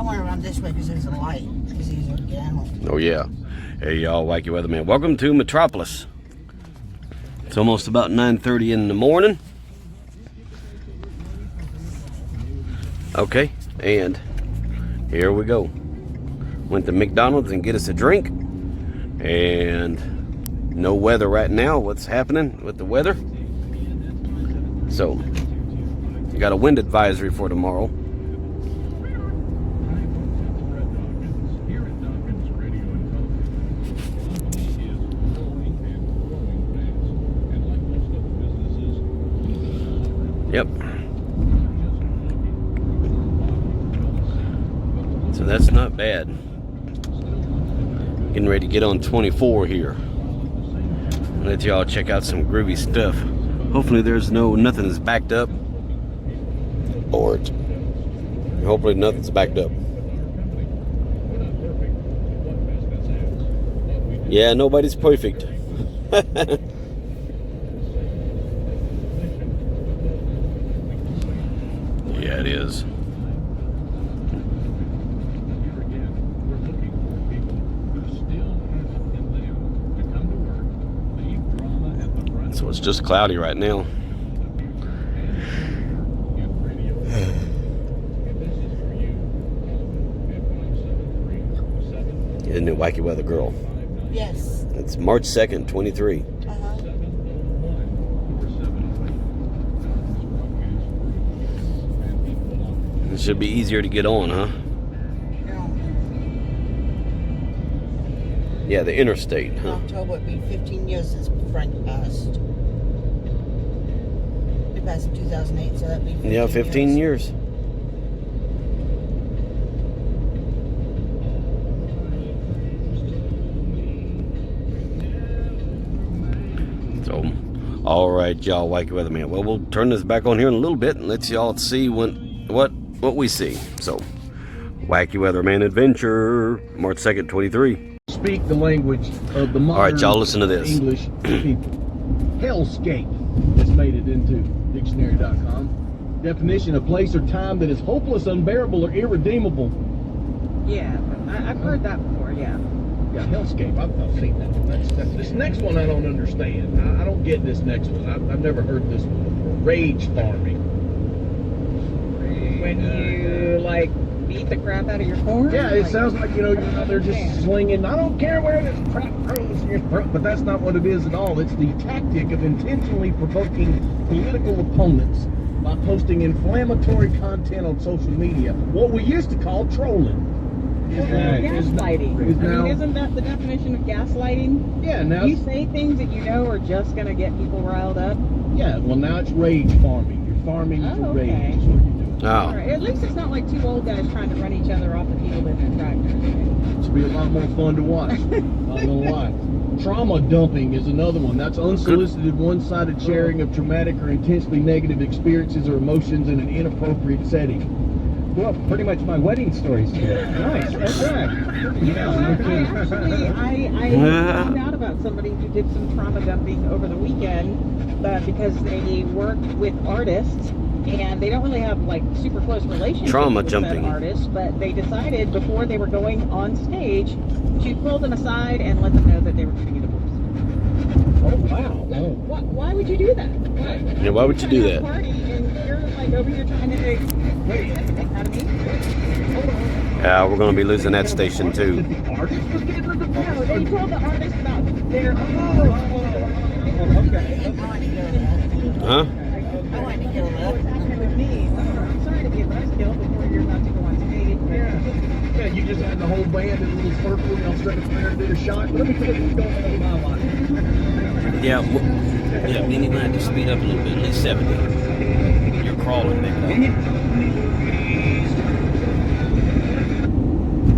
I went around this way because there's a light. It's easier to get out. Oh yeah. Hey y'all, Wacky Weatherman. Welcome to Metropolis. It's almost about 9:30 in the morning. Okay, and here we go. Went to McDonald's and get us a drink. And no weather right now. What's happening with the weather? So, you got a wind advisory for tomorrow. Yep. So that's not bad. Getting ready to get on 24 here. Let y'all check out some groovy stuff. Hopefully there's nothing is backed up. Or hopefully nothing's backed up. Yeah, nobody's perfect. Yeah, it is. So it's just cloudy right now. Isn't it Wacky Weather Girl? Yes. It's March 2nd, 23. It should be easier to get on, huh? Yeah, the interstate, huh? October would be 15 years since Frank passed. He passed in 2008, so that'd be 15 Yeah, 15 years. So, all right, y'all, Wacky Weatherman. Well, we'll turn this back on here in a little bit and let y'all see what we see. So, Wacky Weatherman Adventure, March 2nd, 23. Speak the language of the modern All right, y'all, listen to this. English people. Hellscape has made it into dictionary.com. Definition: a place or time that is hopeless, unbearable, or irredeemable. Yeah, I've heard that before, yeah. Yeah, hellscape. I've seen that one. That's this next one I don't understand. I don't get this next one. I've never heard this one before. Rage farming. When you, like, beat the crap out of your corn? Yeah, it like, sounds like, you know, they're just slinging, I don't care where this crap grows in your throat, but that's not what it is at all. It's the tactic of intentionally provoking political opponents by posting inflammatory content on social media, what we used to call trolling. Gaslighting. Is now, isn't that the definition of gaslighting? Yeah, now You say things that you know are just going to get people riled up? Yeah, well now it's rage farming. You're farming to rage is what you're doing. Oh. All right. At least it's not like two old guys trying to run each other off the field in their tractors. It should be a lot more fun to watch. Not gonna lie. Trauma dumping is another one. That's unsolicited, one-sided sharing of traumatic or intensely negative experiences or emotions in an inappropriate setting. Well, pretty much my wedding stories today. Nice, that's right. Actually, I found out about somebody who did some trauma dumping over the weekend because they work with artists. And they don't really have like super close relationships Trauma with jumping. that artists, but they decided before they were going on stage to pull them aside and let them know that they were getting a divorce. Oh wow! Why would you do that? Yeah, why would you do that? Party and you're like over here trying to take out of me. Yeah, we're going to be losing that station too. No, they told the artist about their. Huh? I wanted to kill that. I'm sorry to get us killed before you're about to go on stage. Yeah, you just had the whole band in a little circle, you know, stood up there and did a shot. Let me tell you what's going on in my life. Yeah, yeah, we need to speed up a little bit, at least 70. You're crawling, baby.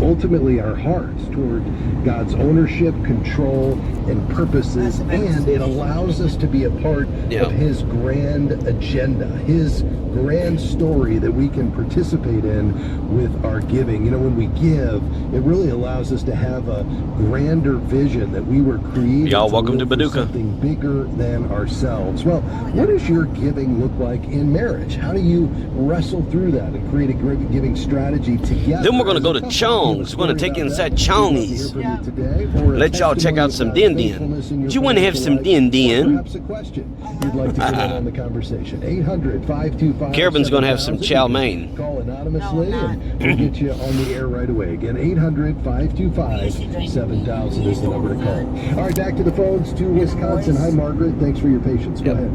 Ultimately, our hearts toward God's ownership, control, and purposes, and it allows us to be a part Yeah. of his grand agenda, his grand story that we can participate in with our giving. You know, when we give, it really allows us to have a grander vision that we were created Y'all welcome to live for Paducah. something bigger than ourselves. Well, what does your giving look like in marriage? How do you wrestle through that and create a great giving strategy together? Then we're gonna go to Chong's. We're gonna take you inside Chong's. Let y'all check out some Din Din. Do you want to have some Din Din? Perhaps a question you'd like to get in on the conversation. 800-525. Kevin's gonna have some chow mein. Call anonymously No, and we'll get you on the air right away. Again, 800-525-7000 is the number to call. All right, back to the phones to Wisconsin. Hi, Margaret. Thanks for your patience. Go Yep. ahead.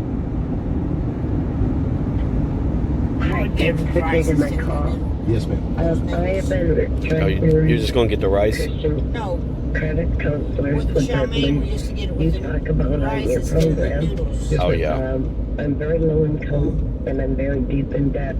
Hi, thanks for taking my call. Yes, ma'am. I have been Oh, trying to you're just gonna get the rice? Christian No, credit counselors with with chow that mein, we link used to get it you with the talk about on rice your instead of the program. noodles. Oh, yeah. I'm very low income and I'm very deep in debt.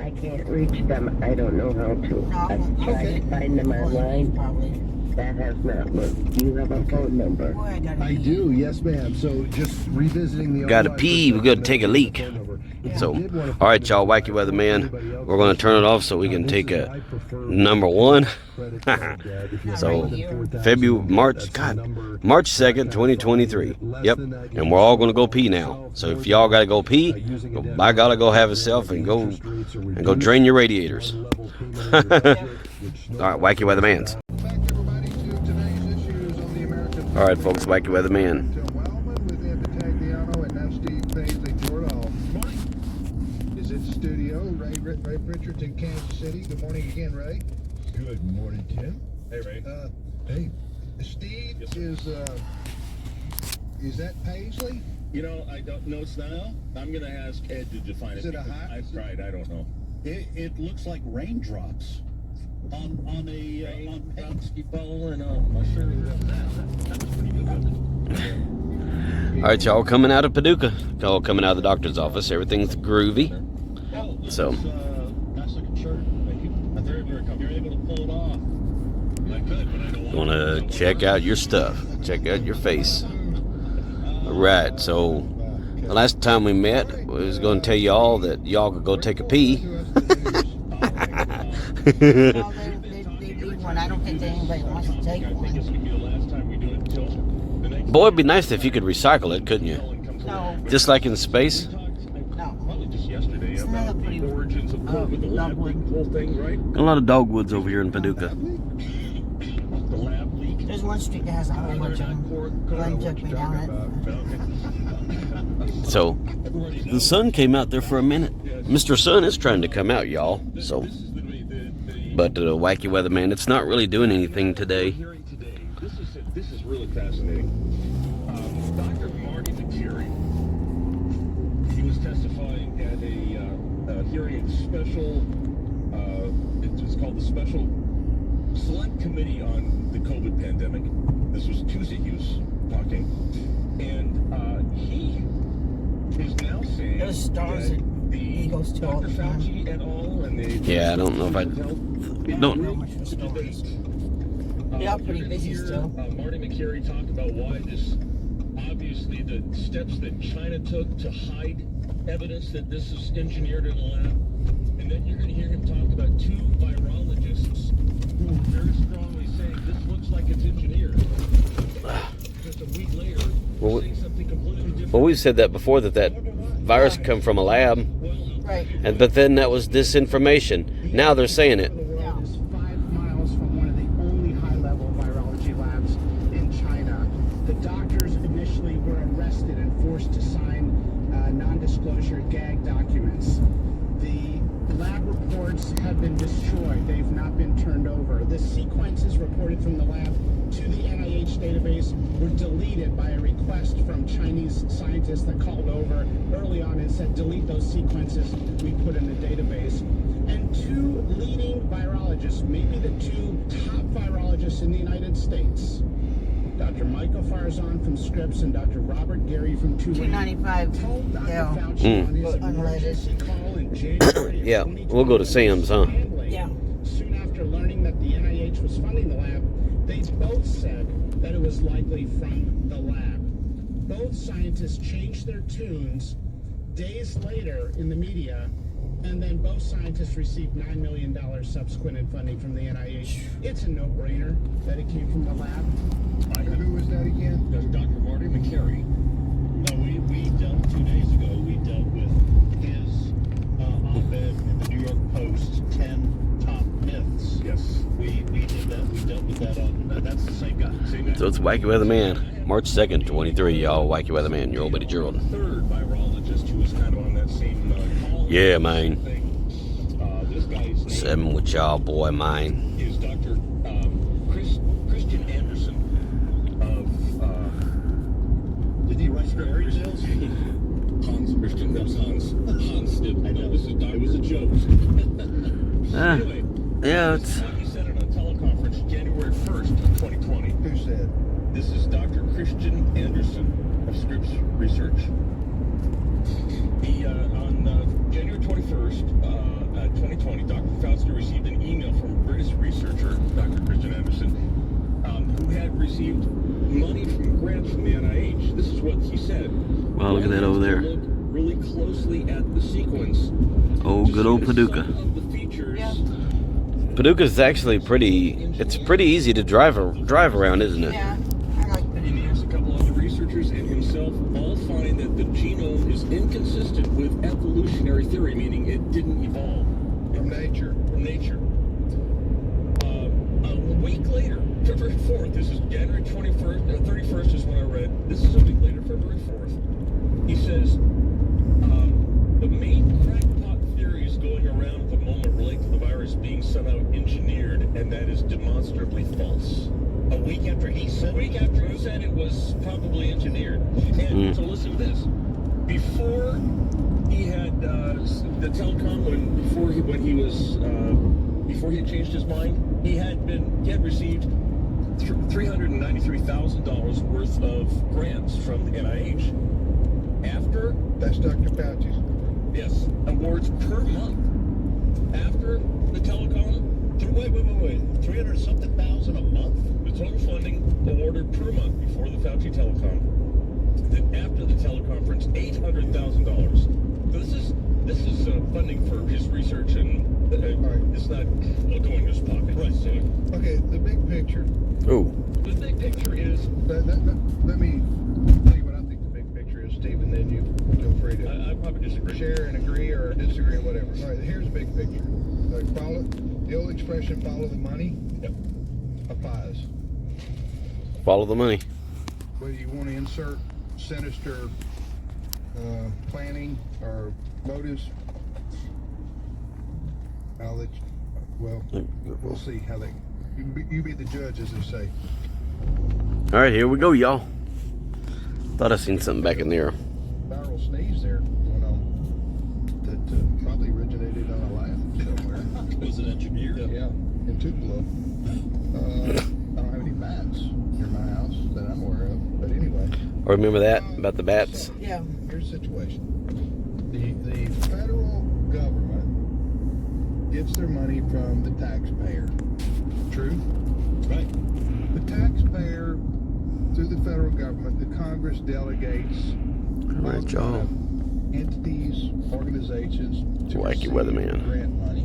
I can't reach them. I don't know how to. No, I've tried to find them online. Probably. That has not worked. Do you have a phone number? Boy, I gotta I do, yes, ma'am. So just revisiting the. Gotta online pee, we gotta take a leak. phone number. If So, you did wanna all right, find y'all, out Wacky Weatherman, anybody else we're gonna turn it off so we can this take is a my preferred number one. credit card debt. If you have So, more than 4,000, February, March, that's the God, number. March 2nd, 2023. Yep, and we're all gonna go pee now. So if y'all gotta go pee, by golly, go have yourself and go drain your radiators. All right, Wacky Weathermans. All right, folks, Wacky Weatherman. Is in studio. Ray Pritchard's in Kansas City. Good morning again, Ray. Good morning, Tim. Hey, Ray. Hey, Steve is that Paisley? You know, I don't know it's now. I'm gonna ask Ed to define Is it a because hot? I've tried. I don't know. It looks like raindrops on Bouncy ball and on my shirt. That was pretty good. All right, y'all, coming out of Paducah. Y'all coming out of the doctor's office. Everything's groovy. Oh, So. nice looking shirt. Thank you. Very, very comfortable. You're able to pull it off. I could, but I don't You want to check out your stuff. Check out your face. All right, so the last time we met, I was going to tell y'all that y'all could go take a pee. No, they leave one. I don't think that anybody wants to take I think it's one. gonna be the last time we do it until the next. Boy, it'd be nice if you could recycle it, couldn't you? No, Just like in space. no. Probably just yesterday It's about not a pretty the origins of COVID, the lab leak whole thing, right? A lot of dogwoods over here in Paducah. The lab leak. There's one street that has a whole bunch of them. Glenn took me down it. So, the sun came out there for a minute. Mr. Sun is trying to come out, y'all. So, but Wacky Weatherman, it's not really doing anything today. Hearing today, this is really fascinating. Dr. Marty McCary, he was testifying at a hearing special. It's called the Special Select Committee on the COVID pandemic. This was Tuesday. He was talking, and he is now saying There's stars that that he goes to all Dr. the time. Fauci et al. And the Yeah, I don't know if I don't. Real much for stars. They are pretty busy still. Marty McCary talked about why this, obviously the steps that China took to hide evidence that this is engineered in a lab. And then you're going to hear him talk about two virologists who are very strongly saying this looks like it's engineered. Just a week later, Well, saying something completely different. Well, we've said that before, that virus come from a lab, Right. but then that was disinformation. Now they're saying it. Yeah. Is 5 miles from one of the only high-level virology labs in China. The doctors initially were arrested and forced to sign non-disclosure gag documents. The lab reports have been destroyed. They've not been turned over. The sequences reported from the lab to the NIH database were deleted by a request from Chinese scientists that called over early on and said, delete those sequences we put in the database. And two leading virologists, maybe the two top virologists in the United States, Dr. Michael Farzan from Scripps and Dr. Robert Gary from Tulane, $2.95. told Dr. Yeah. Fauci on his Unleaded. emergency call in January of Yeah, we'll go to Sam's, huh? 2020. Yeah. Soon after learning that the NIH was funding the lab, they both said that it was likely from the lab. Both scientists changed their tunes days later in the media, and then both scientists received $9 million subsequent in funding from the NIH. It's a no-brainer that it came from the lab. Who was that again? That's Dr. Marty McCary. No, we dealt 2 days ago. We dealt with his op-ed in the New York Post, 10 top myths. Yes. We did that. We dealt with that on. That's the same guy. Same guy. So it's Wacky Weatherman, March 2nd, 23, y'all. Wacky Weatherman, your old buddy Gerald. Third virologist who was kind of on that same call. Yeah, man. Thing. This guy's name Seven with y'all, boy, man. is Dr. Christian Anderson of Did he write fairy tales? Hans Christian. That's Hans. Hans did. I know. This is Dr. It was a joke. Ah, Anyway, yeah, it's he said it on teleconference January 1st, 2020. Who said? This is Dr. Christian Anderson of Scripps Research. He, on January 21st, 2020, Dr. Fauci received an email from a British researcher, Dr. Christian Anderson, who had received money from grants from the NIH. This is what he said. Wow, look at that over there. Look really closely at the sequence. oh, good old Paducah. Some of the features. Paducah's actually it's pretty easy to drive around, isn't it? Yeah, I like And he asked a couple other researchers and himself all find that the genome is inconsistent with evolutionary theory, meaning it didn't evolve From nature. from nature. A week later, February 4th, this is January 31st is when I read, this is a week later, February 4th, he says, the main crackpot theories going around at the moment relate to the virus being somehow engineered, and that is demonstrably false. A week after he said. A week after he said it was probably engineered. And so listen to this. Before he had the telecom, before he had changed his mind, he had received $393,000 worth of grants from the NIH. After, That's Dr. Fauci's. yes, awards per month. After the telecom, Wait. 300-something thousand a month? the total funding awarded per month before the Fauci telecom. Then after the teleconference, $800,000. So this is funding for his research, and it's not going in his pocket. Right. So Okay, the big picture. Oh, the big picture is, Let me tell you what I think the big picture is, Steve, and then you feel free to I probably disagree. share and agree or disagree or whatever. All right, here's the big picture. Like the old expression, follow the money, applies. follow the money. Whether you want to insert sinister planning or motives, I'll let you, we'll see how they, you be the judge, as they say. All right, here we go, y'all. Thought I seen something back in there. Viral sneeze there going on that probably originated on a lab somewhere. Was it engineered? Yeah, in Tupelo. I don't have any bats near my house that I'm aware of, but anyway. I remember that about the bats. Yeah. Here's the situation. The federal government gets their money from the taxpayer. True? Right. The taxpayer, through the federal government, the Congress delegates All right, y'all. entities, organizations to Wacky receive Weatherman. grant money,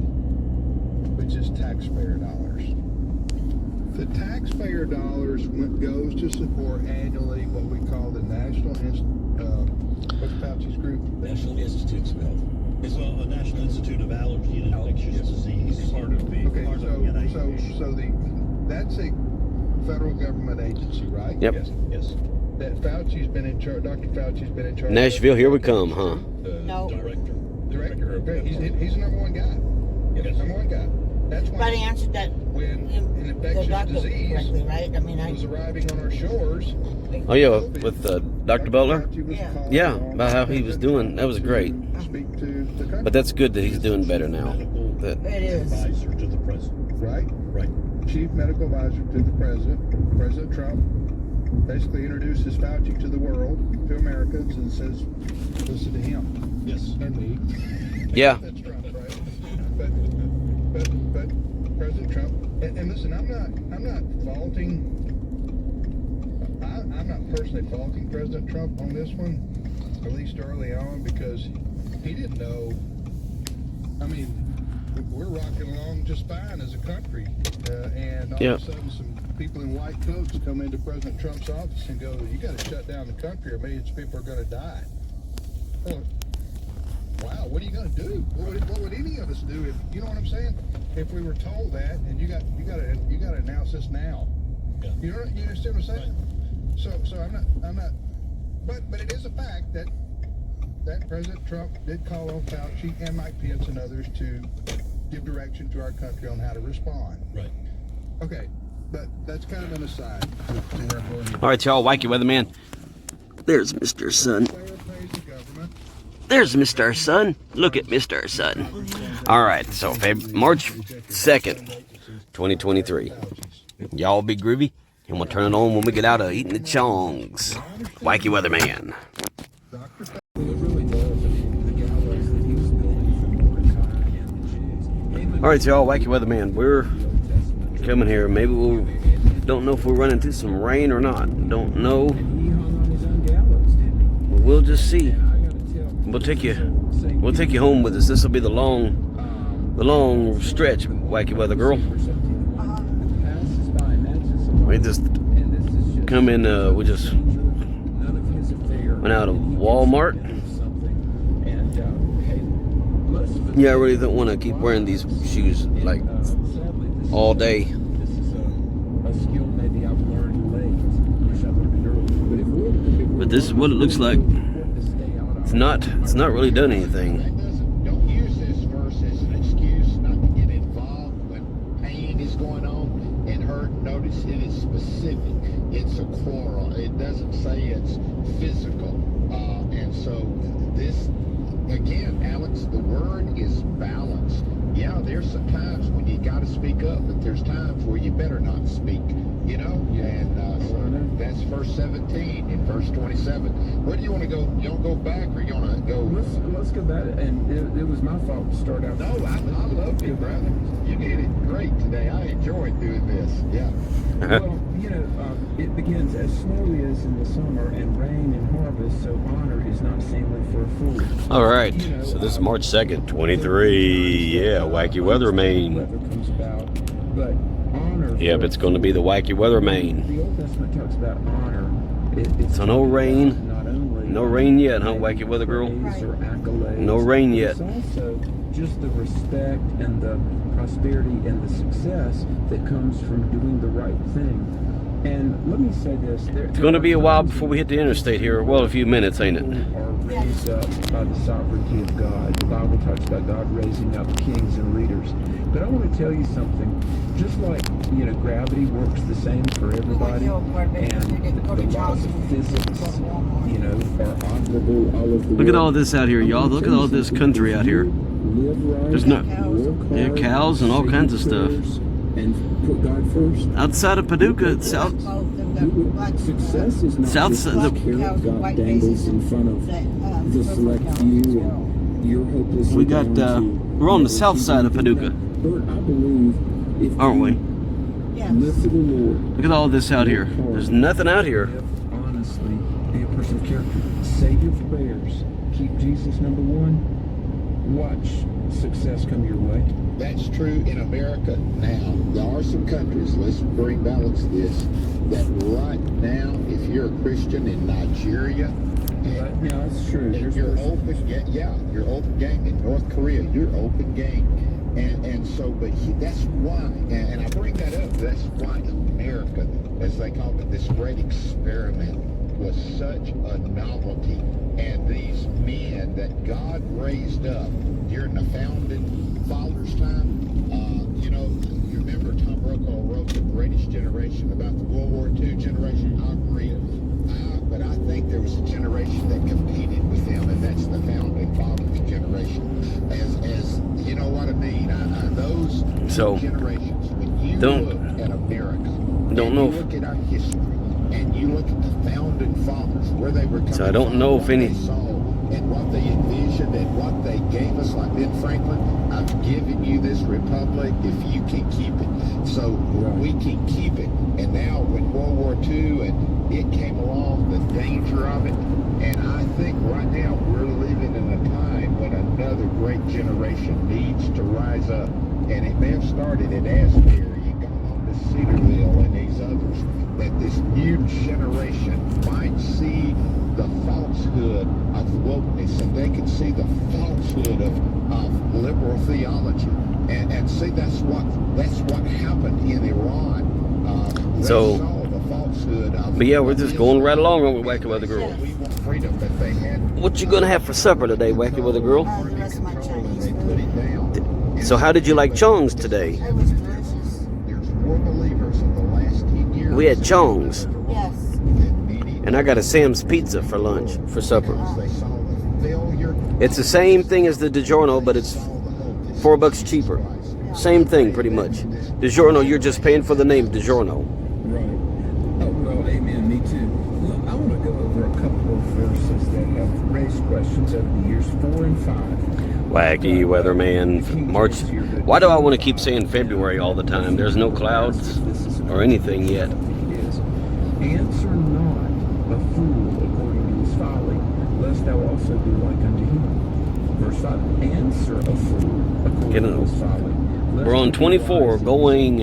which is taxpayer dollars. The taxpayer dollars goes to support annually what we call the what's Fauci's group? National Institutes of Health. It's a National Institute of Allergy and Infectious Disease. It's part of the. Okay, Part of the NIH. so that's a federal government agency, right? Yep. Yes. That Fauci's been in charge. Dr. Fauci's been in charge. Nashville, here we come, huh? No. Director. Okay, he's the number one guy. Yes. Number one guy. That's But why he answered that when an the infectious doctor disease correctly, right? I mean, was arriving on our shores. Oh yeah, with Dr. Butler. Fauci was Yeah. called Yeah, on about how he was doing. That was great. to speak to the country. But that's good that he's doing better now. That It is. Advisor to the president. Right? Right. Chief medical advisor to the president. President Trump basically introduces Fauci to the world, to Americans, and says, listen to him. Yes. And me. yeah, That's Trump, right? But President Trump, and listen, I'm not faulting I'm not personally faulting President Trump on this one, at least early on, because he didn't know. I mean, we're rocking along just fine as a country, and all of a sudden some people in white coats come into President Trump's office and go, you got to shut down the country or millions of people are going to die. Well, wow, what are you going to do? What would any of us do if, you know what I'm saying? If we were told that, and you got to announce this now. Yeah. You understand what I'm saying? So I'm not, but it is a fact that President Trump did call on Fauci and Mike Pence and others to give direction to our country on how to respond. Right. Okay, but that's kind of an aside to where I'm going. All right, y'all, Wacky Weatherman. There's Mr. Sun. There's Mr. Sun. Look at Mr. Sun. All right, so March 2nd, 2023. Y'all be groovy, and we'll turn it on when we get out of eating the chongs. Wacky Weatherman. All right, y'all, Wacky Weatherman. We're coming here. Maybe we'll, don't know if we'll run into some rain or not. Don't know. We'll just see. We'll take you home with us. This will be the long stretch, Wacky Weather Girl. We just come in. We just went out of Walmart. Yeah, I really don't want to keep wearing these shoes like all day. But this is what it looks like. It's not really done anything. Don't use this verse as an excuse not to get involved when pain is going on and hurt. Notice it is specific. It's a quarrel. It doesn't say it's physical. And so this, again, Alex, the word is balance. Yeah, there's some times when you got to speak up, but there's times where you better not speak. You know, and so that's verse 17 and verse 27. Where do you want to go? You want to go back, or you want to go? Let's go back. And it was my fault to start out. No, I love you, brother. You did it great today. I enjoyed doing this. Yeah. Well, you know, it begins as snow is in the summer and rain in harvest, so honor is not seemly for a fool. All right, so this is March 2nd, 23. Yeah, Wacky Weatherman. Comes about, but honor. Yep, it's going to be the Wacky Weatherman. The Old Testament talks about honor. So no rain. No rain yet, huh, Wacky Weather Girl? No rain yet. It's also just the respect and the prosperity and the success that comes from doing the right thing. And let me say this. It's going to be a while before we hit the interstate here. Well, a few minutes, ain't it? Are raised up by the sovereignty of God. The Bible talks about God raising up kings and leaders. But I want to tell you something. Just like, you know, gravity works the same for everybody, and the laws of physics, you know, are operable all over the world. Look at all this out here, y'all. Look at all this country out here. There's no cows and all kinds of stuff. And put God first. Outside of Paducah, Success is not just the carrot God dangles in front of the select few, and you're hopelessly we got we're on the south side of Paducah, Bert, I believe if aren't we? live for the Lord. Look at all this out here. There's nothing out here. Honestly, be a person of character. Say your prayers. Keep Jesus number one. Watch success come your way. That's true in America now. There are some countries, let's bring balance to this, that right now, if you're a Christian in Nigeria, Yeah, that's true. if you're open, you're open gang. In North Korea, you're open gang. And so, but that's why, and I bring that up, that's why America, as they call it, this great experiment was such a novelty. And these men that God raised up during the founding fathers' time, you know, you remember Tom Brokaw wrote The Greatest Generation about the World War II generation. I agree. But I think there was a generation that competed with them, and that's the founding fathers' generation. As you know what I mean? Those generations, when you look at America, look at our history, and you look at the founding fathers, where they were coming So I don't know if any and what they envisioned and what they gave us, like Ben Franklin, I've given you this republic if you can keep it. So we can keep it. And now when World War II and it came along, the danger of it, and I think right now we're living in a time when another great generation needs to rise up. And it may have started at Asbury and gone on to Cedarville and these others, that this new generation might see the falsehood of wokeness, and they can see the falsehood of liberal theology, and see that's what happened in Iran. They So, saw the falsehood of, but yeah, we're just going right along with Wacky Weather Girl. we want freedom, but they had What you gonna have for supper today, Wacky Weather Girl? The rest of my Chinese they put it down. So how did you like Chong's today? It was delicious. There's more believers in the last 10 years. We had Chong's, Yes. and I got a Sam's Pizza for lunch, for supper. They saw the failure. It's the same thing as the DiGiorno, but it's $4 cheaper. Same thing, pretty much. DiGiorno, you're just paying for the name DiGiorno. Right. Oh, well, amen. Me too. Look, I want to go over a couple of verses that have raised questions over the years, 4 and 5. Wacky Weatherman, March. Why do I want to keep saying February all the time? There's no clouds or anything yet. Is, answer not a fool according to his folly, lest thou also be like unto him. Verse 5. Answer a fool according to his folly. We're on 24 going.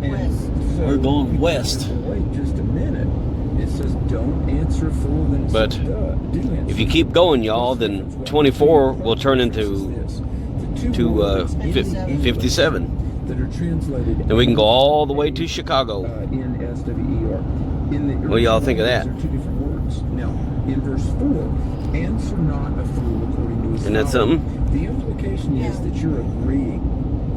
And so We're going west. Wait just a minute. It says don't answer a fool, then it But says do answer. if you keep going, y'all, then 24 will turn into 57. That are translated And we can go all the way to Chicago. in SWER. In the What do y'all think of that? Those are two different words. Now, in verse 4, answer not a fool according to his Isn't that folly. something? The implication is that you're agreeing.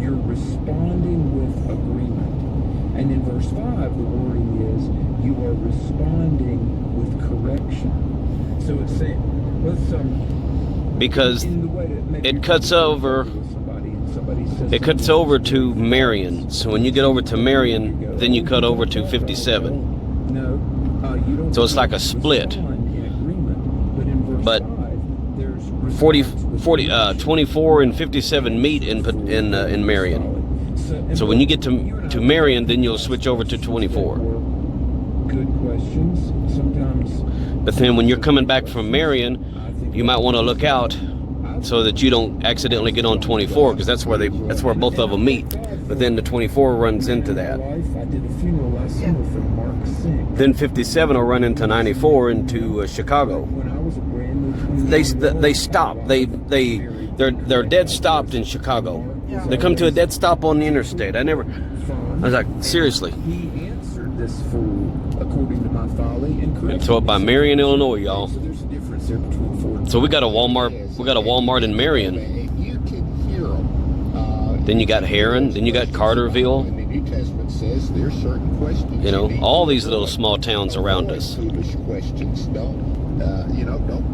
You're responding with agreement. And in verse 5, the wording is you are responding with correction. So it's saying, Because in the way that maybe it cuts over. somebody and somebody says It cuts over to Marion. So when you get over to Marion, then you cut over to 57. No, you don't. So it's like a split. respond in agreement. But in verse But 5, there's 24 and 57 meet in Marion. So when you get to Marion, then you'll switch over to 24. Good questions. Sometimes. But then when you're coming back from Marion, you might want to look out so that you don't accidentally get on 24, because that's where both of them meet. But then the 24 runs into that. I did a funeral last summer for Mark Sink. Then 57 will run into 94 into Chicago. When I was a brand new They stop. They're dead stopped in Chicago. They come to a dead stop on the interstate. I was like, seriously. He answered this fool according to my folly and corrected. And so up by Marion, Illinois, y'all. So there's a difference there between 4 and So we got a Walmart. We got a Walmart in Marion. And you can hear them. Then you got Heron. Then you got Carterville. And the New Testament says there's certain questions. You know, need all to these little small towns around us. Foolish questions. Don't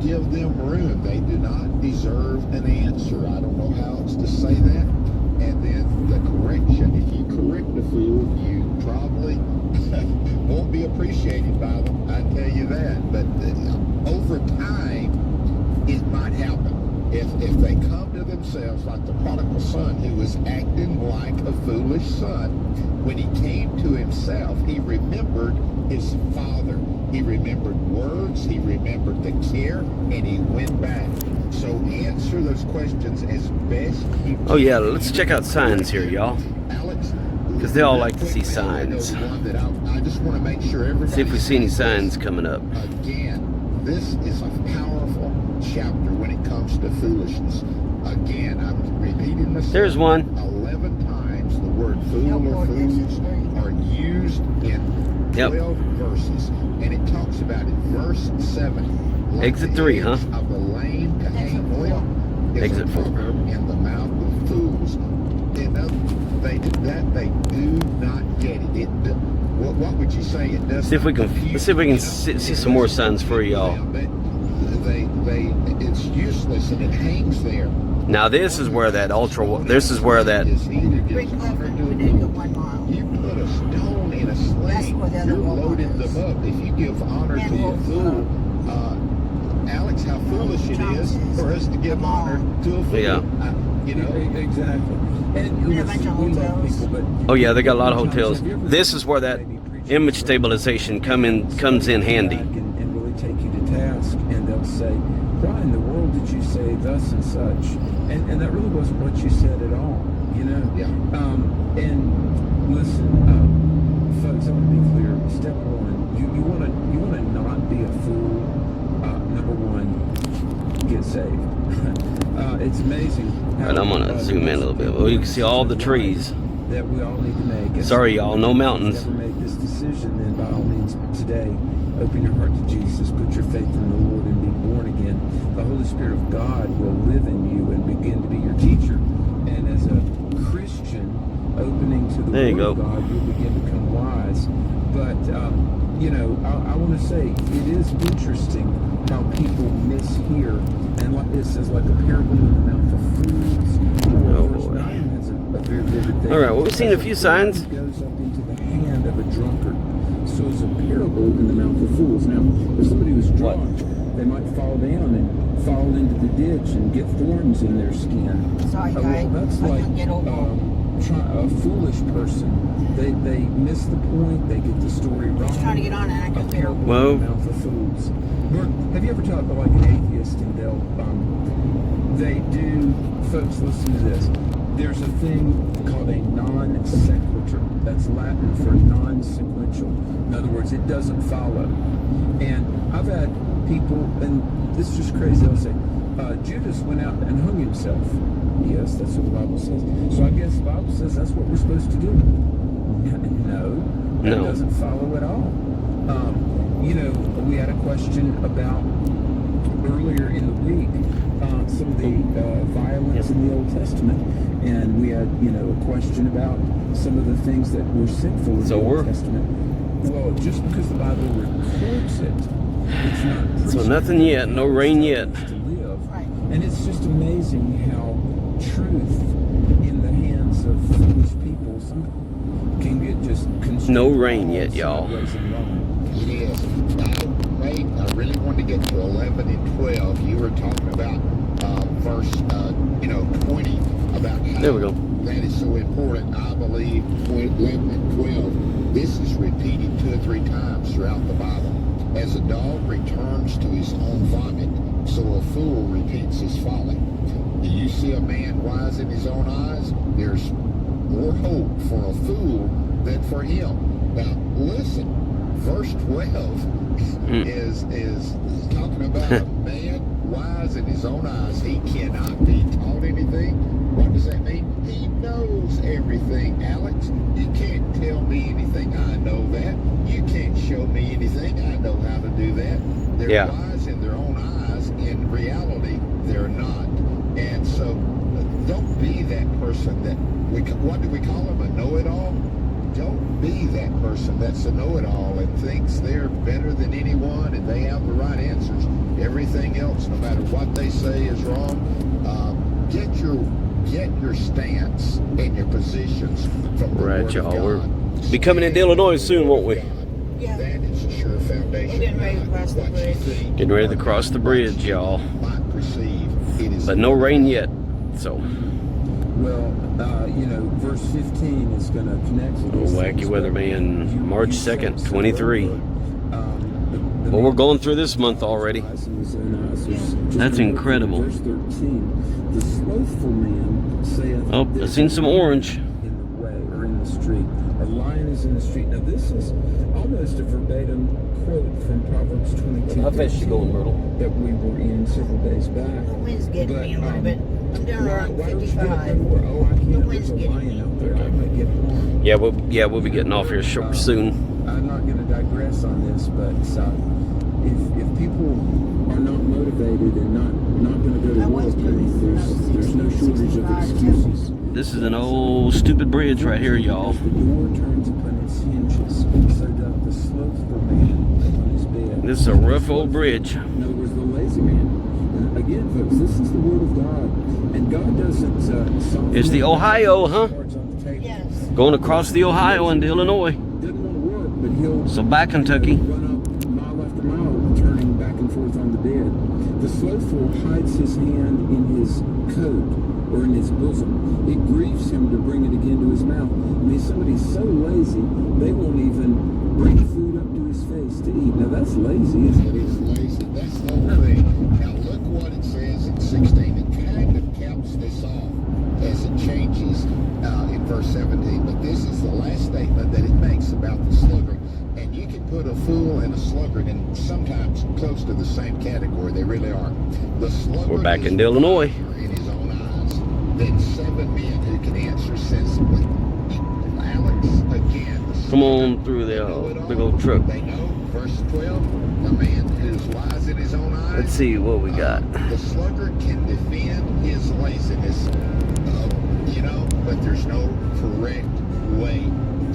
give them room. They do not deserve an answer. I don't know how else to say that. And then the correction. If you correct a fool, you probably won't be appreciated by them. I tell you that. But over time, it might happen. If they come to themselves like the prodigal son who was acting like a foolish son, when he came to himself, he remembered his father. He remembered words, he remembered the care, and he went back. So answer those questions as best you can. Oh yeah, let's check out signs here, y'all. Alex, Because they all like to see signs. I just want to make sure everybody. See if we see any signs coming up. Again, this is a powerful chapter when it comes to foolishness. Again, I'm repeating this. There's one. 11 times the word fool or fools are used in 12 verses. And it talks about it. Verse 7. Like Exit 3, huh? Of the lame to hang oil is Exit 4. in the mouth of fools. They do not get it. What would you say? It does. See if we can. Let's see if we can see some more signs for y'all. It's useless and it hangs there. Now this is where that This is where that. Rick Clifford, we did go 1 mile. You put a stone in a That's sling, where the other you're Walmart loading is. them up. If you give honor And to a Wolf, fool, Alex, how foolish it is for us to give honor to a fool. Yeah. You know, Exactly. And And a bunch of we love hotels. people, but Oh yeah, they got a lot of hotels. This is where that image stabilization comes in handy. And really take you to task, and they'll say, why in the world did you say thus and such? And that really wasn't what you said at all, you know? Yeah. And listen, folks, I want to be clear. Step one, you want to not be a fool. Number one, get saved. It's amazing. All right, I'm gonna zoom in a little bit. Well, you can see all the trees. That we all need to make. Sorry, y'all, no mountains. Never made this decision, then by all means today, open your heart to Jesus, put your faith in the Lord, and be born again. The Holy Spirit of God will live in you and begin to be your teacher. And as a Christian, opening to the There you Word of go. God, you'll begin to become wise. But you know, I want to say it is interesting how people mishear, and like this is like a parable in the mouth of fools. Oh, Verse boy. 9 has a very vivid thing. All right, well, we've seen a few signs. Goes up into the hand of a drunkard. So it's a parable in the mouth of fools. Now, if somebody was drunk, they might fall down and fall into the ditch and get thorns in their skin. Sorry, Well, guy. that's I like couldn't get over. a foolish person. They miss the point. They get the story wrong. Just trying to get on it. I A couldn't get parable over. in the mouth of fools. Lord, have you ever talked to like an atheist and they do, folks, listen to this. There's a thing called a non sequitur. That's Latin for non-sequential. In other words, it doesn't follow. And I've had people, and this is just crazy, they'll say, Judas went out and hung himself. Yes, that's what the Bible says. So I guess the Bible says that's what we're supposed to do. No, that doesn't follow at all. You know, we had a question about earlier in the week some of the violence in the Old Testament, and we had, you know, a question about some of the things that were sinful in the Old Testament. Well, just because the Bible records it, it's not. So nothing yet, no rain yet. To live. Right. And it's just amazing how truth in the hands of foolish people can get just no rain yet, y'all. Yes. I really wanted to get to 11 and 12. You were talking about verse, 20, about how there we go. That is so important. I believe 11 and 12, this is repeated 2 or 3 times throughout the Bible. As a dog returns to his own vomit, so a fool repeats his folly. Do you see a man wise in his own eyes? There's more hope for a fool than for him. Now, listen, verse 12 is talking about a man wise in his own eyes. He cannot be taught anything. What does that mean? He knows everything, Alex. You can't tell me anything. I know that. You can't show me anything. I know how to do that. They're wise in their own eyes. In reality, they're not. And so, don't be that person that what do we call them? A know-it-all? Don't be that person that's a know-it-all and thinks they're better than anyone and they have the right answers. Everything else, no matter what they say, is wrong. Get your stance and your positions from the Word of God. We're be coming into Illinois soon, won't we? Yeah. That is a sure foundation. We're getting ready to cross the bridge. Getting ready to cross the bridge, y'all. Might perceive it is. But no rain yet, so. Well, you know, verse 15 is going to connect with this. Wacky Weatherman, March 2nd, 23. Well, we're going through this month already. That's incredible. Verse 13, the slothful man saith, oh, I've seen some orange. In the way or in the street. A lion is in the street. Now, this is almost a verbatim quote from Proverbs 22. How fast you going, Myrtle? That we were in several days back. The wind's getting me a little bit. I'm down around Why don't you get 55. I can't. The There's wind's a getting lion me. out there. I might get harmed. Yeah, we'll be getting off here soon. I'm not going to digress on this, but if people are not motivated and not going to go to work, there's no shortage of excuses. This is an old stupid bridge right here, y'all. The door turns upon its hinges, so doth the slothful man upon his bed. This is a rough old bridge. In other words, the lazy man. And again, folks, this is the Word of God, and God doesn't. It's the Ohio, huh? Yes. Going across the Ohio into Illinois. Doesn't want to work, but he'll So by Kentucky. run up mile after mile, turning back and forth on the bed. The slothful hides his hand in his coat or in his bosom. It grieves him to bring it again to his mouth. I mean, somebody's so lazy, they won't even bring food up to his face to eat. Now that's lazy, isn't it? It is lazy. That's the whole thing. Now look what it says in 16. It kind of caps this off as it changes in verse 17. But this is the last statement that it makes about the sluggard. And you can put a fool and a sluggard in sometimes close to the same category. They really are. The sluggard We're back is in Illinois. in his own eyes than 7 men who can answer sensibly. Alex, again. Come on through the big old truck. They know, verse 12, a man who's wise in his own eyes. Let's see what we got. The sluggard can defend his laziness, but there's no correct way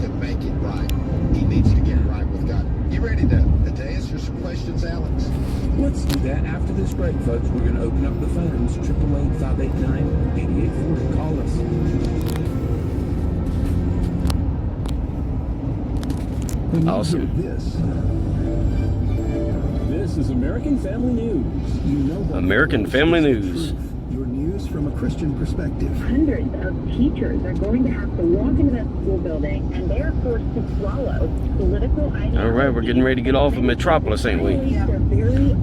to make it right. He needs to get right with God. You ready to answer some questions, Alex? Let's do that after this break, folks. We're going to open up the phones, 888-589-8840. Call us. Awesome. This is American Family News. You know what American Family News. Your news from a Christian perspective. Hundreds of teachers are going to have to walk into that school building, and they're forced to swallow political ideology. All right, we're getting ready to get off of Metropolis, ain't we?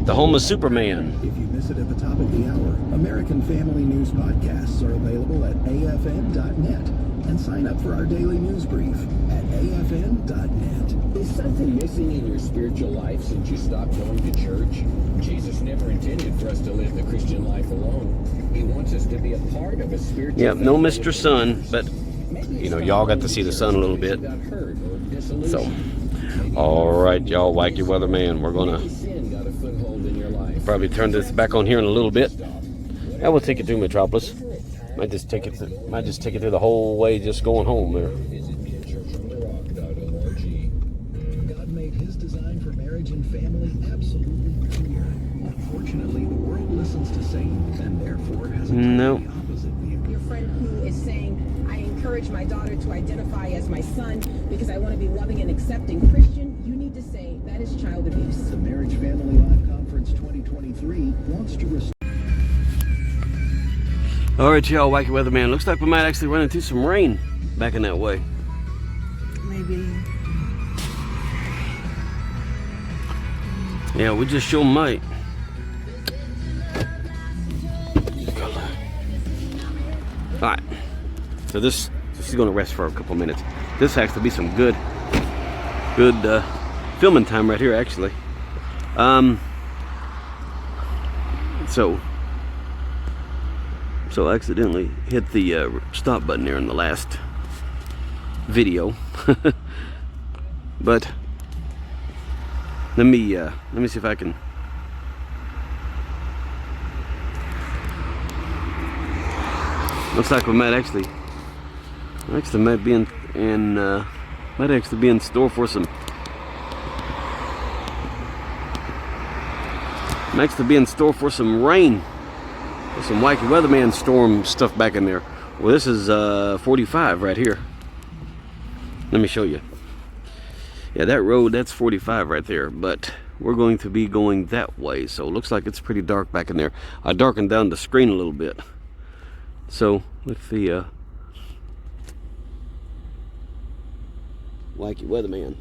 The home of Superman. If you miss it at the top of the hour, American Family News podcasts are available at afn.net. And sign up for our daily news brief at afn.net. Is something missing in your spiritual life since you stopped going to church? Jesus never intended for us to live the Christian life alone. He wants us to be a part of a spiritual. Yep, no Mr. Sun, but y'all got to see the sun a little bit. So, all right, y'all, Wacky Weatherman, we're gonna probably turn this back on here in a little bit. And we'll take it through Metropolis. Might just take it through the whole way, just going home there. God made his design for marriage and family absolutely clear. Unfortunately, the world listens to Satan and therefore has the opposite view. Your friend who is saying, I encourage my daughter to identify as my son because I want to be loving and accepting Christian, you need to say that is child abuse. The Marriage Family Live Conference 2023 wants to restore. All right, y'all, Wacky Weatherman. Looks like we might actually run into some rain back in that way. Maybe. Yeah, we just sure might. All right. So she's going to rest for a couple minutes. This has to be some good filming time right here, actually. So I accidentally hit the stop button there in the last video. But let me see if I can. Looks like we might actually might be might actually be in store for some. Might actually be in store for some rain. There's some Wacky Weatherman storm stuff back in there. Well, this is 45 right here. Let me show you. Yeah, that road, that's 45 right there. But we're going to be going that way. So it looks like it's pretty dark back in there. I darkened down the screen a little bit. So with the Wacky Weatherman.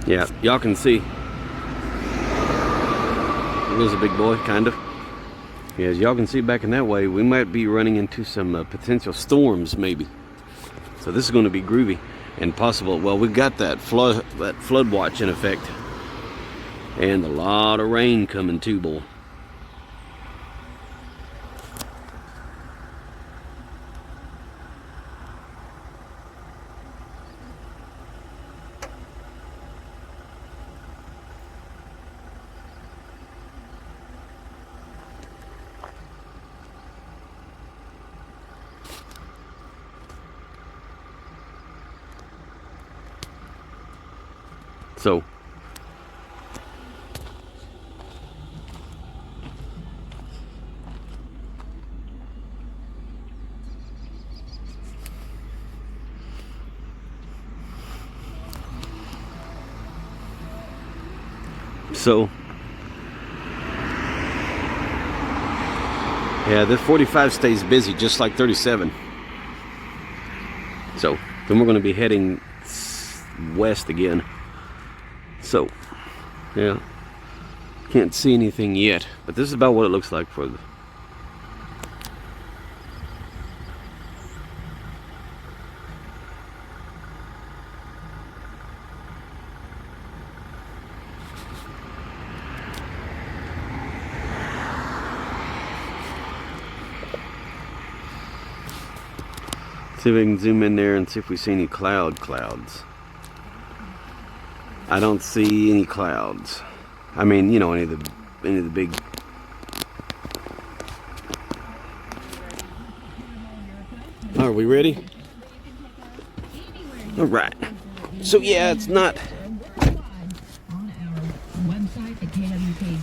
Yeah, y'all can see. There's a big boy, kind of. Yeah, as y'all can see back in that way, we might be running into some potential storms, maybe. So this is going to be groovy and possible. Well, we've got that flood watch in effect, and a lot of rain coming too, boy. So So yeah, this 45 stays busy just like 37. So then we're going to be heading west again. So yeah, can't see anything yet, but this is about what it looks like for the see if we can zoom in there and see if we see any clouds. I don't see any clouds. I mean, you know, any of the big. Are we ready? All right. So yeah, it's not. All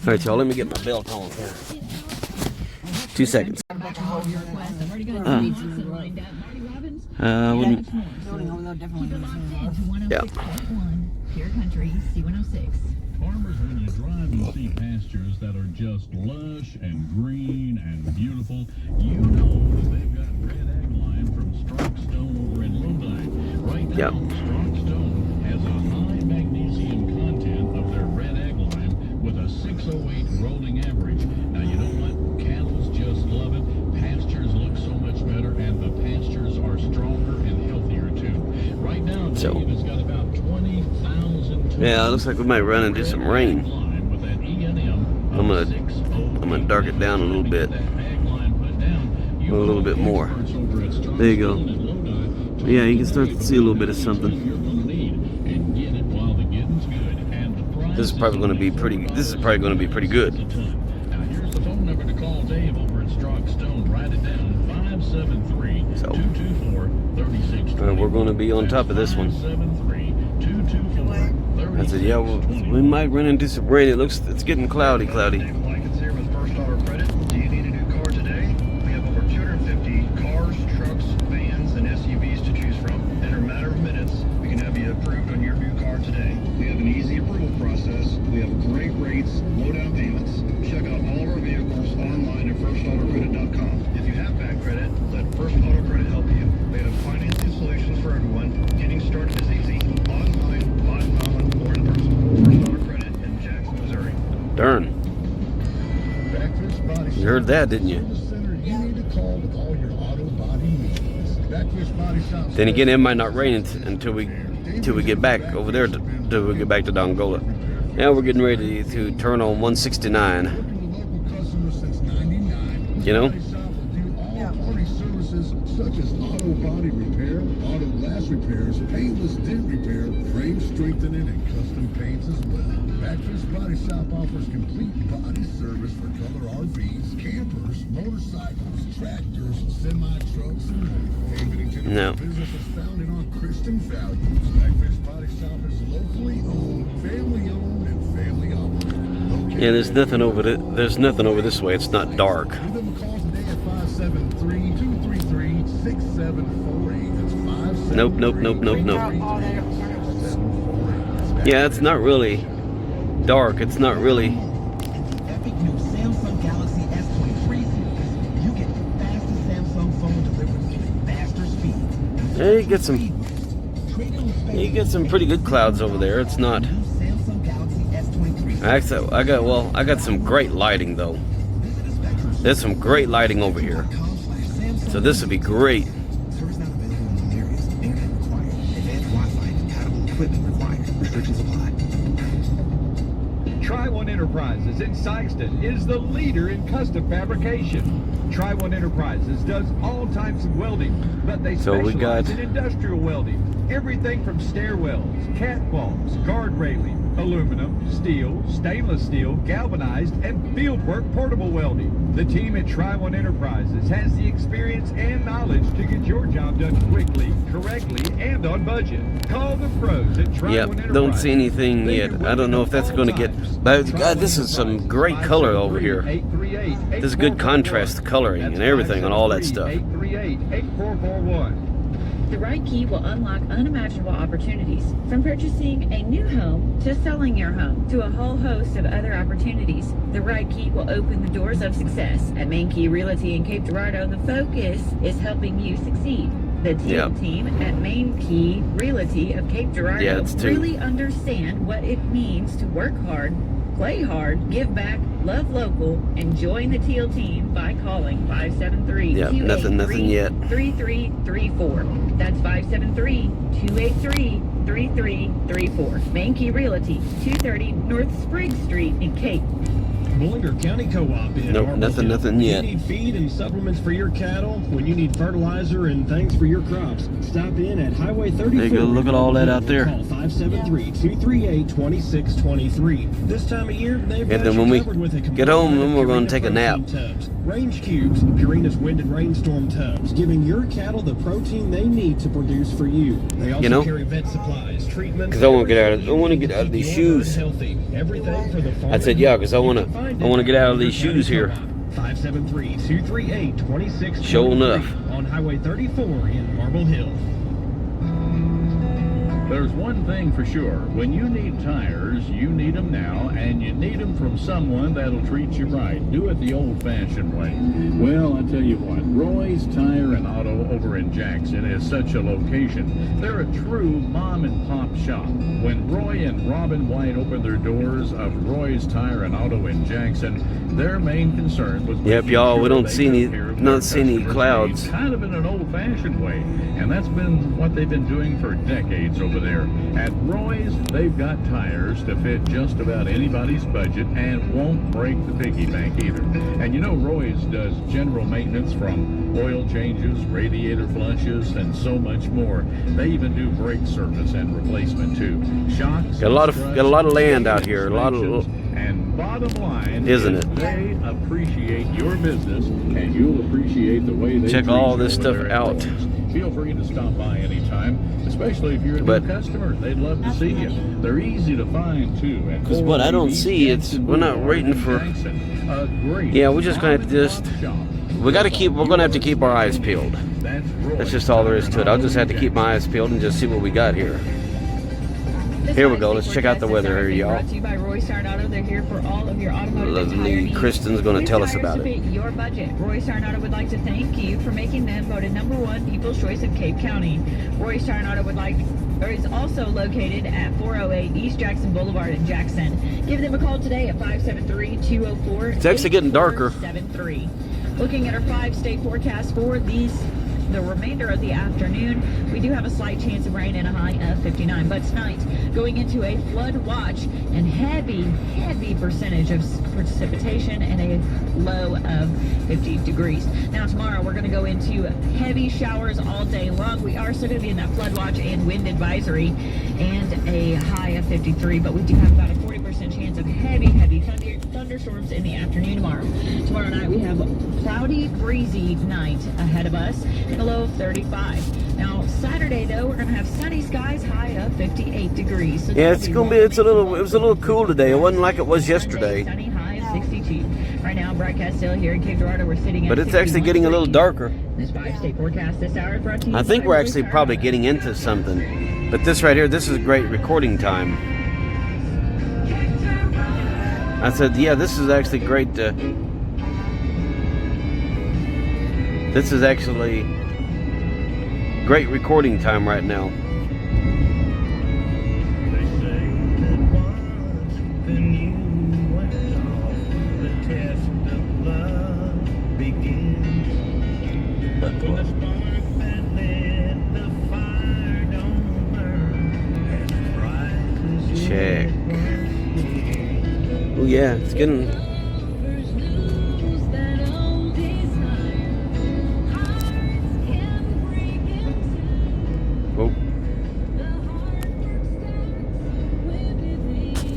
right, y'all. Let me get my belt on here. 2 seconds. Yeah. Farmers, when you drive and see pastures that are just lush and green and beautiful, you know that they've got red egg line from Stone over in Lodi. Right now, Stone has a high magnesium content of their red egg line with a 608 rolling average. Now, you know what? Cattle's just love it. Pastures look so much better, and the pastures are stronger and healthier too. Right now, Dave has got about 20,000. Yeah, it looks like we might run into some rain. I'm gonna dark it down a little bit. A little bit more. There you go. Yeah, you can start to see a little bit of something. This is probably going to be pretty. This is probably going to be pretty good. Now here's the phone number to call Dave over at Stone. Write it down: 573-224-3620. We're going to be on top of this one. I said, yeah, well, we might run into some rain. It's getting cloudy. Do you need a new car today? We have over 250 cars, trucks, vans, and SUVs to choose from. In a matter of minutes, we can have you approved on your new car today. We have an easy approval process. We have great rates, low down payments. Check out all of our vehicles online at firstautocredit.com. If you have bad credit, let First Auto Credit help you. They have financing solutions for everyone. Getting started is easy. Online, by phone, or in person. First Auto Credit in Jackson, Missouri. Darn. You heard that, didn't you? Then again, it might not rain until we get back over there, till we get back to Dongola. Now we're getting ready to turn on 169. You know? Such as auto body repair, auto glass repairs, paintless dent repair, frame strengthening, and custom paints as well. Backfish Body Shop offers complete body service for color RVs, campers, motorcycles, tractors, semi-trucks, and more. No. Business is founded on Christian values. Backfish Body Shop is locally owned, and family operated. Yeah, there's nothing over this way. It's not dark. Give them a call today at 573-233-6748. That's 573. Nope. Yeah, it's not really dark. It's not really. Epic new Samsung Galaxy S23 series. You get the fastest Samsung phone delivered at faster speed. Yeah, you get some pretty good clouds over there. It's not. I got some great lighting though. There's some great lighting over here. So this would be great. Service not available in all areas. Internet required. Advanced Wi-Fi compatible equipment required. Restrictions apply. Tri-One Enterprises in Sykeston is the leader in custom fabrication. Tri-One Enterprises does all types of welding, but they specialize in industrial welding. Everything from stairwells, catwalks, guard railing, aluminum, steel, stainless steel, galvanized, and fieldwork portable welding. The team at Tri-One Enterprises has the experience and knowledge to get your job done quickly, correctly, and on budget. Call the pros at Tri-One Enterprises. Don't see anything yet. I don't know if that's going to get. But God, this is some great color over here. This is good contrast coloring and everything on all that stuff. 838-8441. The right key will unlock unimaginable opportunities, from purchasing a new home to selling your home to a whole host of other opportunities. The right key will open the doors of success. At Main Key Realty in Cape Girardeau, the focus is helping you succeed. The teal team at Main Key Realty of Cape Girardeau really understand what it means to work hard, play hard, give back, love local, and join the teal team by calling 573-283-3334. That's 573-283-3334. Main Key Realty, 230 North Sprigg Street in Cape. Bolinger County Co-op in Nope, nothing yet. When you need feed and supplements for your cattle, when you need fertilizer and things for your crops, stop in at Highway 34. There you go, look at all that out there. Call 573-238-2623. This time of year, they've got then when you we covered with a get home, then we're going to take a nap. tubs. Range Cubes, Purina's wind and rainstorm tubs, giving your cattle the protein they need to produce for you. They also carry vet supplies, treatments. Because I want to get out of these shoes. Everything for the farm. I said, yeah, because I want to get out of these shoes here. 573-238-2623. Sure enough. On Highway 34 in Marble Hill. There's one thing for sure. When you need tires, you need them now, and you need them from someone that'll treat you right. Do it the old-fashioned way. Well, I tell you what, Roy's Tire and Auto over in Jackson is such a location. They're a true mom-and-pop shop. When Roy and Robin White opened their doors of Roy's Tire and Auto in Jackson, their main concern was... Yep, y'all, we don't see any clouds. Kind of in an old-fashioned way, and that's been what they've been doing for decades over there. At Roy's, they've got tires to fit just about anybody's budget and won't break the piggy bank either. And you know Roy's does general maintenance from oil changes, radiator flushes, and so much more. They even do brake service and replacement too. Shocks, got a lot of land out here, and bottom line, isn't it? They appreciate your business, and you'll appreciate the way they check all this stuff out. Feel free to stop by anytime, especially if you're a new customer. They'd love to see you. They're easy to find too. Because what I don't see, we're not waiting for. Yeah, we're just gonna have to we're gonna have to keep our eyes peeled. That's just all there is to it. I'll just have to keep my eyes peeled and just see what we got here. Here we go. Let's check out the weather here, y'all. Brought to you by Roy's Tire and Auto. They're here for all of your automotive Lovely Kristen's going to tell us about it. Your budget. Roy's Tire and Auto would like to thank you for making them voted #1 People's Choice of Cape County. Roy's Tire and Auto is also located at 408 East Jackson Boulevard in Jackson. Give them a call today at 573-204. It's actually getting darker. Looking at our 5-state forecast for the remainder of the afternoon, we do have a slight chance of rain and a high of 59. But tonight, going into a flood watch and heavy percentage of precipitation and a low of 50 degrees. Now tomorrow, we're going to go into heavy showers all day long. We are still going to be in that flood watch and wind advisory and a high of 53. But we do have about a 40% chance of heavy thunderstorms in the afternoon tomorrow. Tomorrow night, we have cloudy, breezy night ahead of us and a low of 35. Now Saturday though, we're gonna have sunny skies, high of 58 degrees. So yeah, it was a little cool today. It wasn't like it was yesterday. Sunny, high of 62. Right now, broadcast still here in Cape Girardeau. We're sitting at but it's actually getting a little darker. This 5-state forecast this hour is brought to you. I think we're actually probably getting into something. But this right here, this is a great recording time. I said, yeah, this is actually great. This is actually great recording time right now. Check. Oh yeah, it's getting. Oh.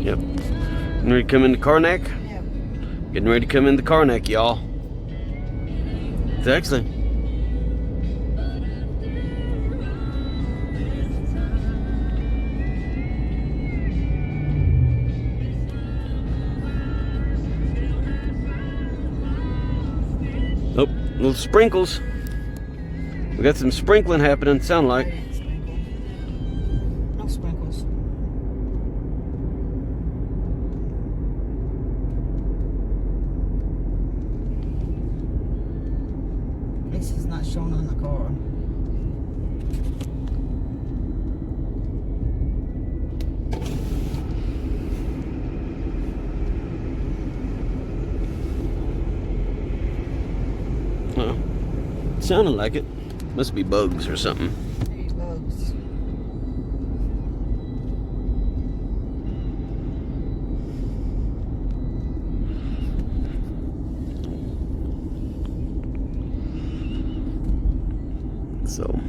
Yep. Getting ready to come into Karnak. Yep. Getting ready to come into Karnak, y'all. It's excellent. Oh, little sprinkles. We got some sprinkling happening, sound like. No sprinkles. This is not shown on the car. Sounded like it. Must be bugs or something. Bugs. So.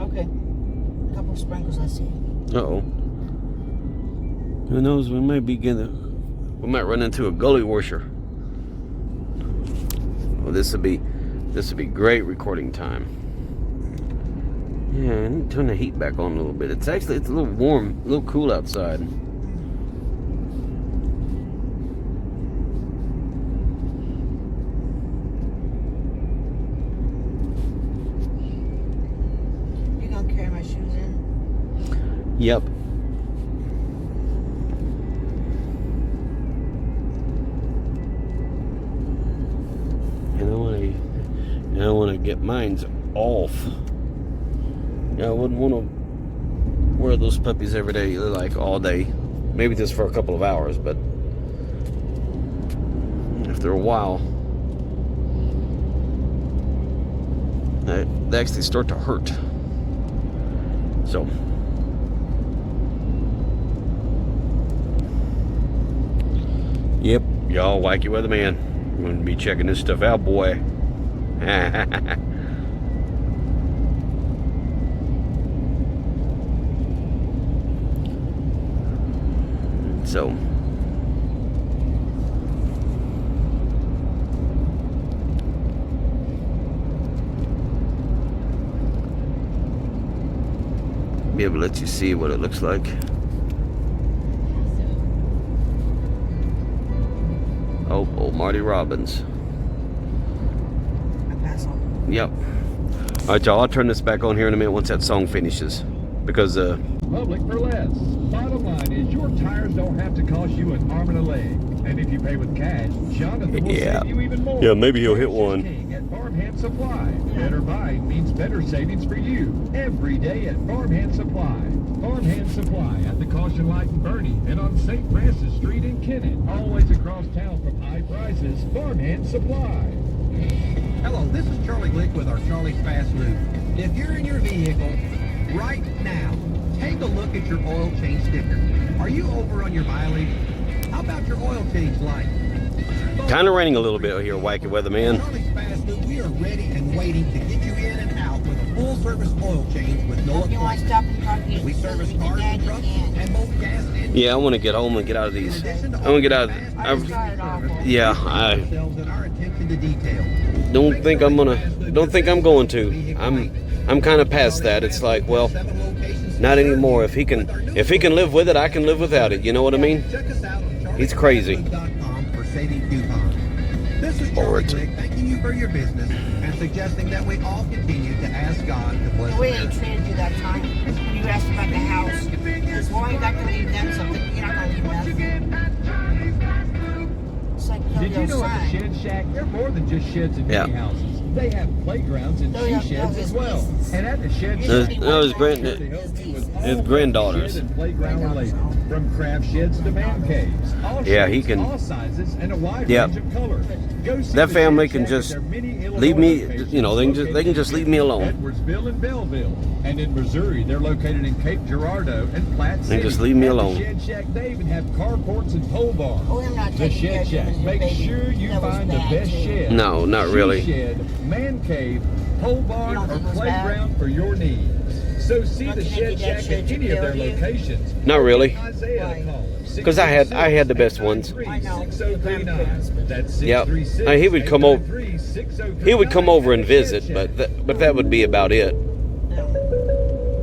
Okay. A couple of sprinkles, I see. Uh-oh. Who knows? We might might run into a gully washer. Well, this would be great recording time. Yeah, I need to turn the heat back on a little bit. It's a little warm, a little cool outside. You gonna carry my shoes in? Yep. And I want to get mine's off. Yeah, I wouldn't want to wear those puppies every day, like all day. Maybe just for a couple of hours, but after a while, they actually start to hurt. So, yep, y'all, Wacky Weatherman. I'm going to be checking this stuff out, boy. So, be able to let you see what it looks like. Oh, old Marty Robbins. Yep. All right, y'all. I'll turn this back on here in a minute once that song finishes, because Public for less. Bottom line is your tires don't have to cost you an arm and a leg. And if you pay with cash, Jonathan will save you even more. Yeah, maybe he'll hit one. At Farmhand Supply. Better buying means better savings for you. Every day at Farmhand Supply. Farmhand Supply at the Caution Light in Bernie and on St. Francis Street in Kennett. Always across town from high prices. Farmhand Supply. Hello, this is Charlie Glick with our Charlie's Fast Lube. If you're in your vehicle right now, take a look at your oil change sticker. Are you over on your mileage? How about your oil change light? Kind of raining a little bit here, Wacky Weatherman. Charlie's Fast Lube, we are ready and waiting to get you in and out with a full-service oil change with no appointment. We service cars and trucks and both gas and... Yeah, I want to get home and get out of these. I want to get out of... I don't think I'm going to. I'm kind of past that. It's like, well, not anymore. If he can live with it, I can live without it. You know what I mean? He's crazy. This is Charlie Glick thanking you for your business and suggesting that we all continue to ask God to bless The way he treated you that time, when you asked about the house, because why you got to leave them something, you're not going to leave them. It's like Did you know at the Shed Shack, they're more than just sheds and mini houses. They have playgrounds and she sheds as well. And at the Shed Shack, his granddaughters. And playground related, from craft sheds to man caves. All Yeah, he shapes, can. all sizes, and a wide Yep. range of colors. Go see That the family Shed can Shack just at their mini leave me. You know, they can just leave me alone. Edwardsville and Belleville. And in Missouri, they're located in Cape Girardeau and Platte City. They just leave me At alone. The Shed Shack, they even have carports and pole bars. Oh, I'm not The taking Shed care of Shack. your Make baby. sure you That was find the bad, best too. shed. No, not really. She shed, man cave, pole barn, or playground for your needs. So see the Shed Shack at any of their locations. Not really. Isaiah to call. Because I had the best ones. 6039. That's Yep. 636. He would come over. He would come over and visit, but that would be about it.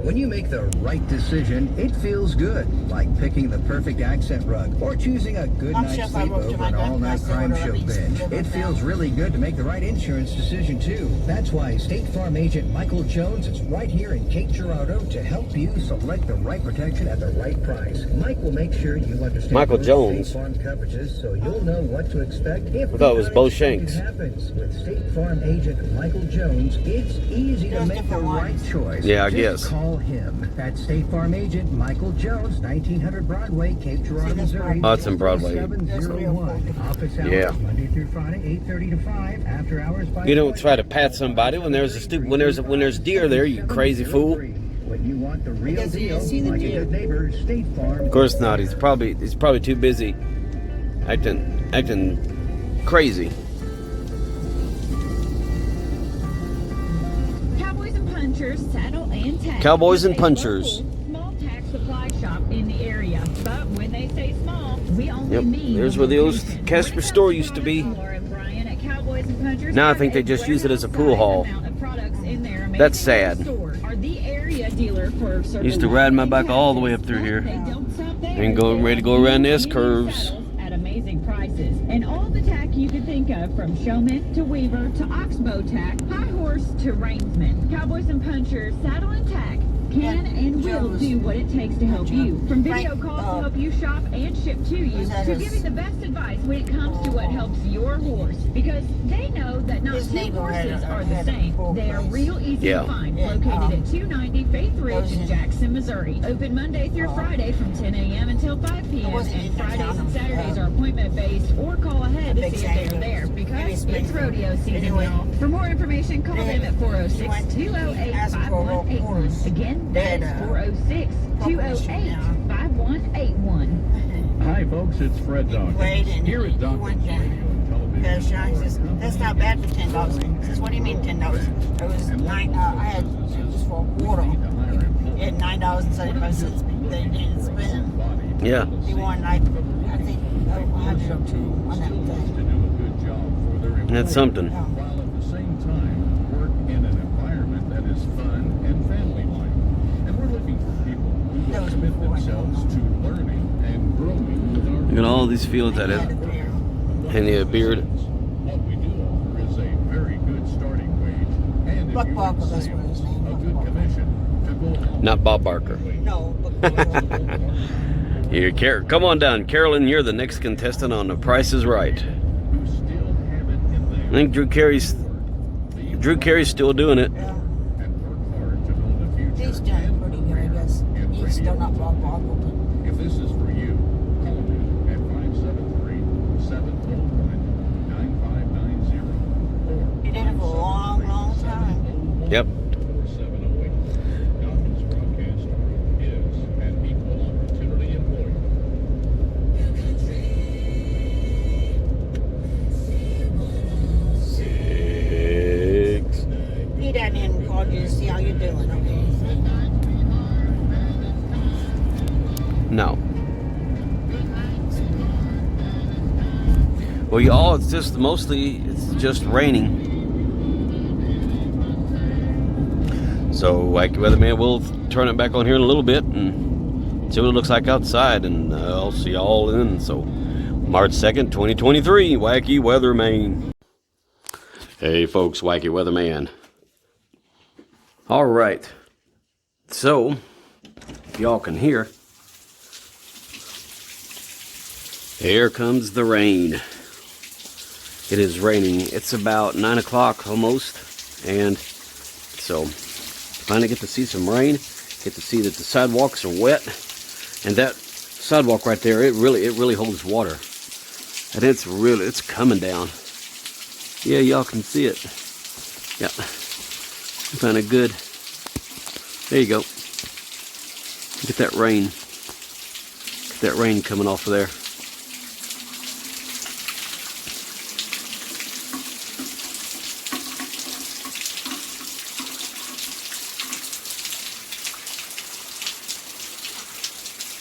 When you make the right decision, it feels good, like picking the perfect accent rug or choosing a good I'm night's sure if I sleep wrote to over my an all-night grandmaster, crime I show would've binge. lived It with feels them. really good to make the right insurance decision, too. That's why State Farm agent Michael Jones is right here in Cape Girardeau to help you select the right protection at the right price. Mike will make sure you understand Michael your Jones. State Farm coverages so you'll know what to expect if I thought it was the Bo unexpected Shanks. happens. With State Farm agent Michael Jones, it's easy to make the right choice. Yeah, I Just guess. call him. That's State Farm agent Michael Jones, 1900 Broadway, Cape Girardeau, Missouri. Oh, it's in Broadway. 701. Office hours, Yeah. Monday through Friday, 8:30 to 5. After hours by You don't try to pat somebody when there's when there's deer there, you crazy fool. When you want the real deal, like a good neighbor, State Farm. Of course not. He's probably too busy acting crazy. Cowboys and Punchers, Saddle and Tack. Cowboys and is a Punchers. local small tack supply shop in the area. But when they say small, we only Yep. mean There's where the old Casper store used to be. Laura and Brian at Cowboys and Punchers. Now I think they just use it as a pool hall. That's sad. Are the area dealer for I used to ride my bike all the way up through here and go ready to go around the S-curves. at amazing prices. And all the tack you could think of, from showman to weaver to oxbow tack, high horse to reinsman. Cowboys and Punchers, Saddle and Tack can and will do what it takes to help you. From video calls to help you shop and ship to you, to giving the best advice when it comes to what helps your horse. Because they know that not two horses are the same. They are real easy to find. Located at 290 Faith Ridge in Jackson, Missouri. Open Monday through Friday from 10 a.m. until 5 p.m. And Fridays and Saturdays are appointment-based, or call ahead to see if they're there. Because it's rodeo season, y'all. For more information, call them at 406-208-5181. Again, that's 406-208-5181. Hi, folks. It's Fred Dawkins here at Dawkins Radio and Television. That's not bad for $10. He says, what do you mean $10? It was nine. I had it was for a quarter. It had $9.75. They didn't spend. Yeah. He wanted, I think, 102 on that thing. That's something. While at the same time work in an environment that is fun and family-like. And we're looking for people who will commit themselves to learning and growing with our Look at all these fields at it. And the beard. What we do offer is a very good starting wage and if you excel, a good commission to go along. Not Bob Barker. No. Here, come on down, Carolyn. You're the next contestant on The Price Is Right. I think Drew Carey's still doing it. He's done pretty good, I guess. He's still not Bob Barker. If this is for you, call me at 573-701-9590 or He did it for a long, long time. Yep. 4708. Dawkins Broadcasting is an equal opportunity employer. He down in and called you to see how you're doing, okay? No. Well, y'all, it's just raining. So, Wacky Weatherman, we'll turn it back on here in a little bit and see what it looks like outside, and I'll see y'all then. So, March 2nd, 2023, Wacky Weatherman. Hey, folks, Wacky Weatherman. All right. So, if y'all can hear, here comes the rain. It is raining. It's about 9 o'clock almost, and so finally get to see some rain. Get to see that the sidewalks are wet, and that sidewalk right there, it really holds water, and it's coming down. Yeah, y'all can see it. Yeah, kind of good. There you go. Get that rain. Get that rain coming off of there.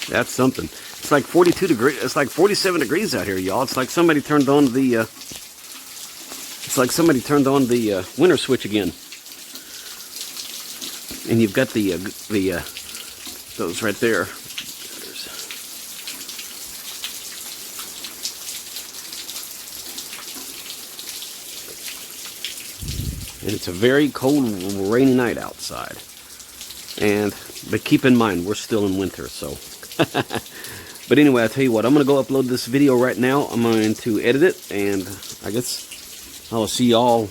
That's something. It's like 42 degrees. It's like 47 degrees out here, y'all. It's like somebody turned on the. It's like somebody turned on the winter switch again. And you've got the those right there. And it's a very cold, rainy night outside. But keep in mind, we're still in winter, so. But anyway, I'll tell you what, I'm going to go upload this video right now. I'm going to edit it, and I guess I'll see y'all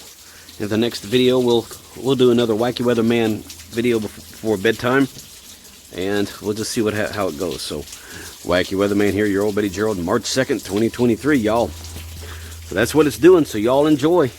in the next video. We'll do another Wacky Weatherman video before bedtime, and we'll just see how it goes. So, Wacky Weatherman here, your old buddy Gerald, March 2nd, 2023, y'all. So that's what it's doing, so y'all enjoy.